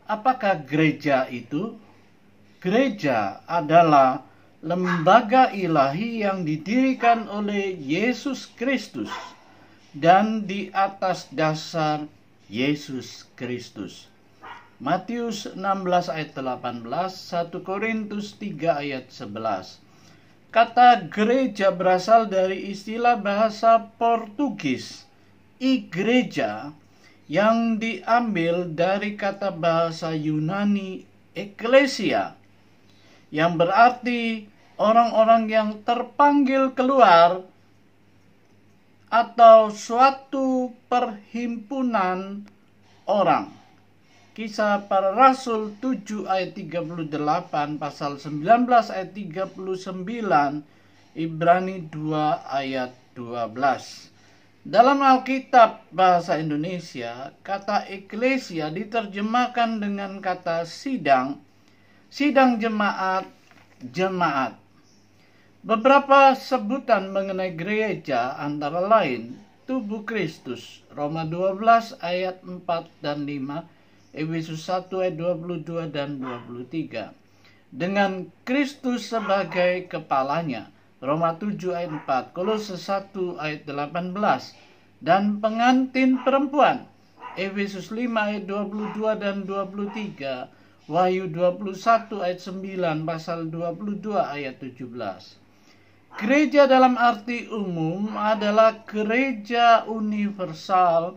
Apakah gereja itu? Gereja adalah lembaga ilahi yang didirikan oleh Yesus Kristus dan di atas dasar Yesus Kristus. Matius 16 ayat 18, 1 Korintus 3 ayat 11. Kata gereja berasal dari istilah bahasa Portugis, igreja, yang diambil dari kata bahasa Yunani eklesia, yang berarti orang-orang yang terpanggil keluar atau suatu perhimpunan orang. Kisah Para Rasul 7 ayat 38, pasal 19 ayat 39, Ibrani 2 ayat 12. Dalam Alkitab bahasa Indonesia, kata eklesia diterjemahkan dengan kata sidang, sidang jemaat, jemaat. Beberapa sebutan mengenai gereja antara lain tubuh Kristus, Roma 12 ayat 4 dan 5, Efesus 1 ayat 22 dan 23. Dengan Kristus sebagai kepalanya, Roma 7 ayat 4, Kolose 1 ayat 18, dan pengantin perempuan, Efesus 5 ayat 22 dan 23, Wahyu 21 ayat 9, pasal 22 ayat 17. Gereja dalam arti umum adalah gereja universal,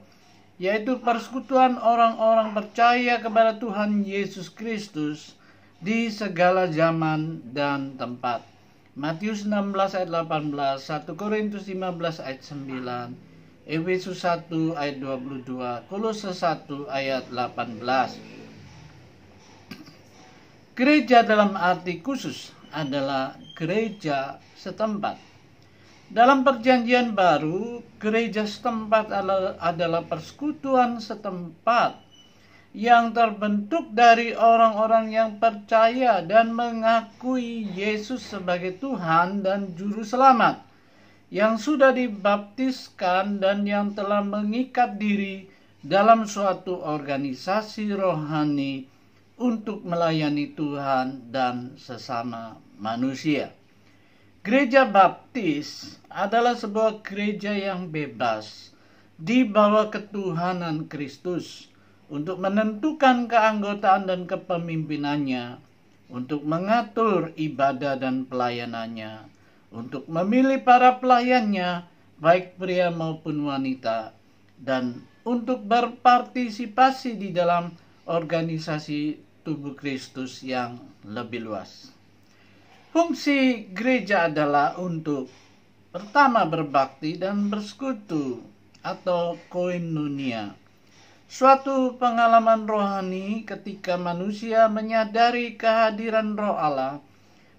yaitu persekutuan orang-orang percaya kepada Tuhan Yesus Kristus di segala zaman dan tempat. Matius 16 ayat 18, 1 Korintus 15 ayat 9, Efesus 1 ayat 22, Kolose 1 ayat 18. Gereja dalam arti khusus adalah gereja setempat. Dalam Perjanjian Baru, gereja setempat adalah persekutuan setempat yang terbentuk dari orang-orang yang percaya dan mengakui Yesus sebagai Tuhan dan Juru Selamat, yang sudah dibaptiskan dan yang telah mengikat diri dalam suatu organisasi rohani untuk melayani Tuhan dan sesama manusia. Gereja Baptis adalah sebuah gereja yang bebas di bawah ketuhanan Kristus untuk menentukan keanggotaan dan kepemimpinannya, untuk mengatur ibadah dan pelayanannya, untuk memilih para pelayannya, baik pria maupun wanita, dan untuk berpartisipasi di dalam organisasi tubuh Kristus yang lebih luas. Fungsi gereja adalah untuk pertama berbakti dan bersekutu atau koinonia. Suatu pengalaman rohani ketika manusia menyadari kehadiran Roh Allah,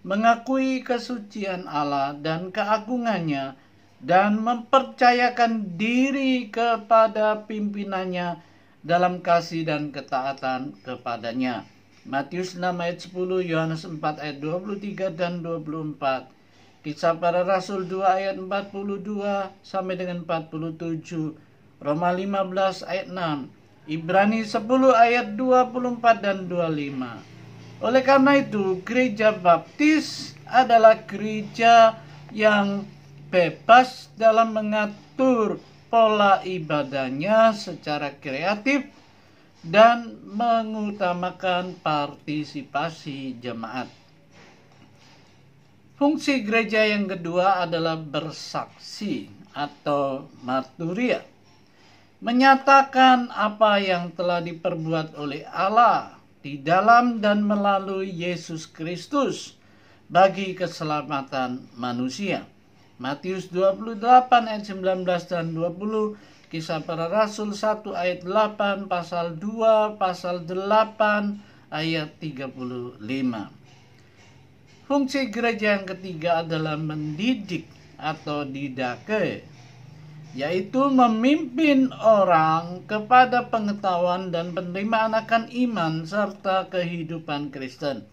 mengakui kesucian Allah dan keagungannya, dan mempercayakan diri kepada pimpinannya dalam kasih dan ketaatan kepadanya. Matius 6 ayat 10, Yohanes 4 ayat 23 dan 24, Kisah Para Rasul 2 ayat 42 sampai dengan 47, Roma 15 ayat 6, Ibrani 10 ayat 24 dan 25. Oleh karena itu, gereja baptis adalah gereja yang bebas dalam mengatur pola ibadahnya secara kreatif dan mengutamakan partisipasi jemaat. Fungsi gereja yang kedua adalah bersaksi atau marturia, menyatakan apa yang telah diperbuat oleh Allah di dalam dan melalui Yesus Kristus bagi keselamatan manusia. Matius 28 ayat 19 dan 20, Kisah Para Rasul 1 ayat 8, pasal 2, pasal 8 ayat 35. Fungsi gereja yang ketiga adalah mendidik atau didake, yaitu memimpin orang kepada pengetahuan dan penerimaan akan iman serta kehidupan Kristen.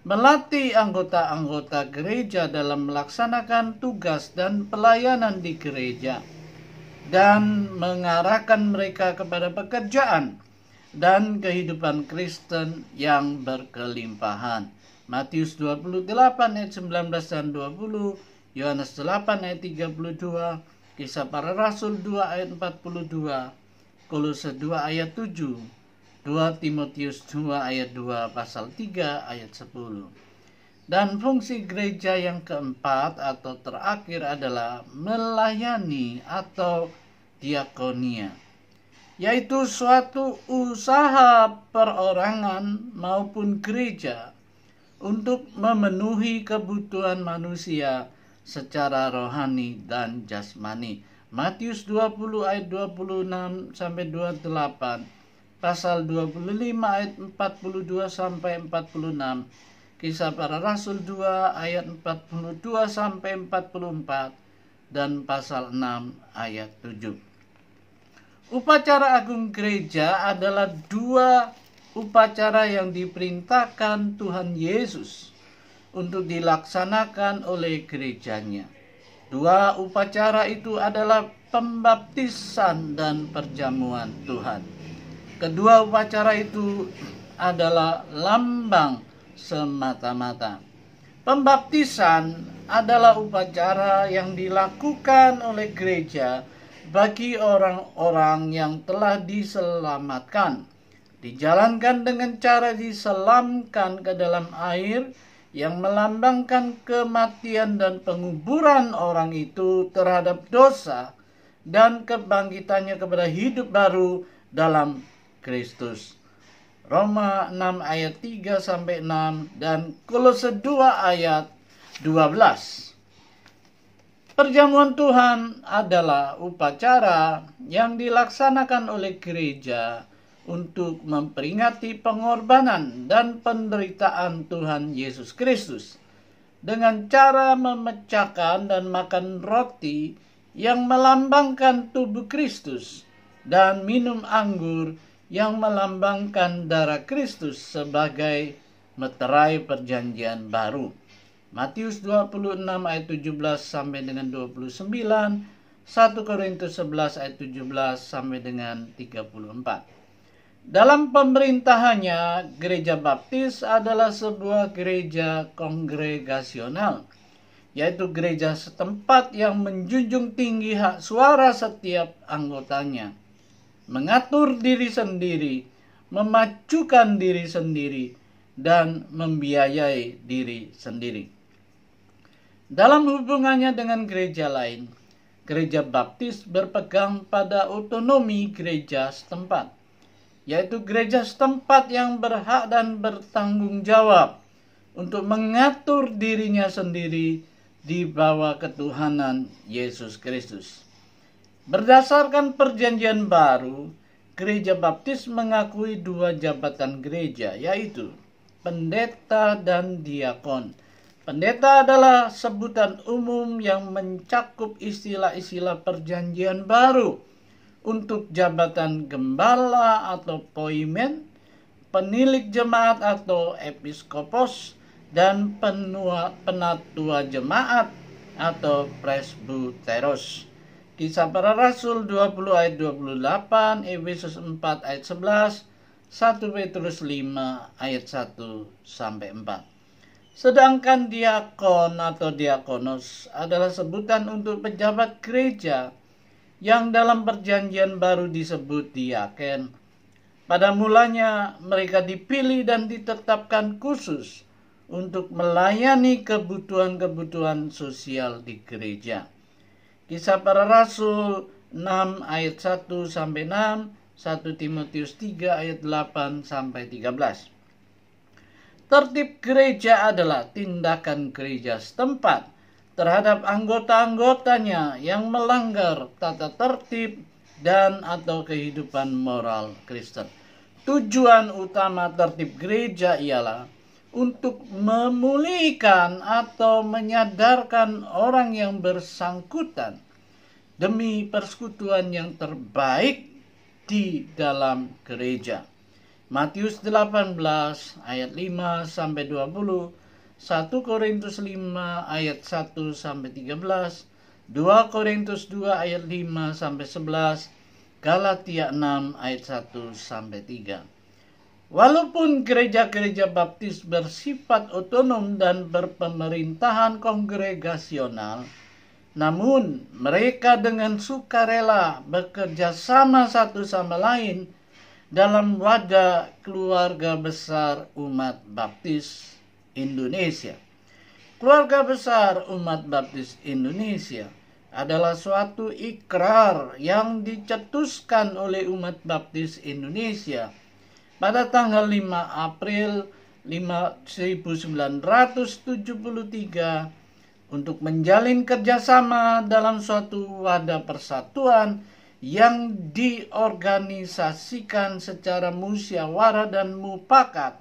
Melatih anggota-anggota gereja dalam melaksanakan tugas dan pelayanan di gereja, dan mengarahkan mereka kepada pekerjaan dan kehidupan Kristen yang berkelimpahan. Matius 28 ayat 19 dan 20, Yohanes 8 ayat 32, Kisah Para Rasul 2 ayat 42, Kolose 2 ayat 7, 2 Timotius 2 ayat 2, pasal 3 ayat 10. Dan fungsi gereja yang keempat atau terakhir adalah melayani atau diakonia, yaitu suatu usaha perorangan maupun gereja untuk memenuhi kebutuhan manusia secara rohani dan jasmani. Matius 20 ayat 26 sampai 28, pasal 25 ayat 42 sampai 46, Kisah Para Rasul 2 ayat 42 sampai 44, dan pasal 6 ayat 7. Upacara agung gereja adalah dua upacara yang diperintahkan Tuhan Yesus untuk dilaksanakan oleh gerejanya. Dua upacara itu adalah pembaptisan dan perjamuan Tuhan. Kedua upacara itu adalah lambang semata-mata. Pembaptisan adalah upacara yang dilakukan oleh gereja bagi orang-orang yang telah diselamatkan. Dijalankan dengan cara diselamkan ke dalam air yang melambangkan kematian dan penguburan orang itu terhadap dosa dan kebangkitannya kepada hidup baru dalam Kristus. Roma 6 ayat 3 sampai 6 dan Kolose 2 ayat 12. Perjamuan Tuhan adalah upacara yang dilaksanakan oleh gereja untuk memperingati pengorbanan dan penderitaan Tuhan Yesus Kristus dengan cara memecahkan dan makan roti yang melambangkan tubuh Kristus dan minum anggur yang melambangkan darah Kristus sebagai meterai perjanjian baru. Matius 26 ayat 17 sampai dengan 29, 1 Korintus 11 ayat 17 sampai dengan 34. Dalam pemerintahannya, gereja baptis adalah sebuah gereja kongregasional, yaitu gereja setempat yang menjunjung tinggi hak suara setiap anggotanya, mengatur diri sendiri, memajukan diri sendiri, dan membiayai diri sendiri. Dalam hubungannya dengan gereja lain, gereja baptis berpegang pada otonomi gereja setempat, yaitu gereja setempat yang berhak dan bertanggung jawab untuk mengatur dirinya sendiri di bawah ketuhanan Yesus Kristus. Berdasarkan perjanjian baru, gereja baptis mengakui dua jabatan gereja, yaitu pendeta dan diakon. Pendeta adalah sebutan umum yang mencakup istilah-istilah perjanjian baru untuk jabatan gembala atau poimen, penilik jemaat atau episkopos, dan penatua jemaat atau presbyteros. Kisah Para Rasul 20 ayat 28, Efesus 4 ayat 11, 1 Petrus 5 ayat 1 sampai 4. Sedangkan diakon atau diakonos adalah sebutan untuk pejabat gereja yang dalam perjanjian baru disebut diaken. Pada mulanya mereka dipilih dan ditetapkan khusus untuk melayani kebutuhan-kebutuhan sosial di gereja. Kisah Para Rasul 6 ayat 1 sampai 6, 1 Timotius 3 ayat 8 sampai 13. Tertib gereja adalah tindakan gereja setempat terhadap anggota-anggotanya yang melanggar tata tertib dan atau kehidupan moral Kristen. Tujuan utama tertib gereja ialah untuk memulihkan atau menyadarkan orang yang bersangkutan demi persekutuan yang terbaik di dalam gereja. Matius 18 ayat 5 sampai 20, 1 Korintus 5 ayat 1 sampai 13, 2 Korintus 2 ayat 5 sampai 11, Galatia 6 ayat 1 sampai 3. Walaupun gereja-gereja baptis bersifat otonom dan berpemerintahan kongregasional, namun mereka dengan sukarela bekerja sama satu sama lain dalam wadah keluarga besar umat baptis Indonesia. Keluarga besar umat baptis Indonesia adalah suatu ikrar yang dicetuskan oleh umat baptis Indonesia pada tanggal 5 April 1973 untuk menjalin kerjasama dalam suatu wadah persatuan yang diorganisasikan secara musyawarah dan mufakat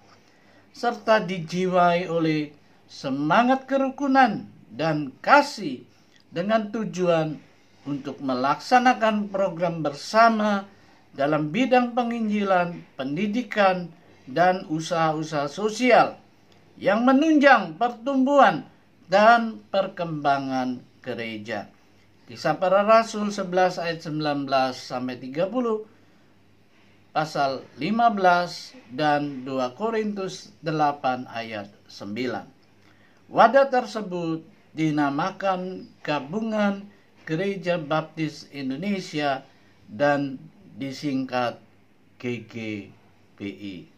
serta dijiwai oleh semangat kerukunan dan kasih dengan tujuan untuk melaksanakan program bersama dalam bidang penginjilan, pendidikan, dan usaha-usaha sosial yang menunjang pertumbuhan dan perkembangan gereja. Kisah Para Rasul 11 ayat 19 sampai 30, pasal 15 dan 2 Korintus 8 ayat 9. Wadah tersebut dinamakan Gabungan Gereja Baptis Indonesia dan disingkat GGBI.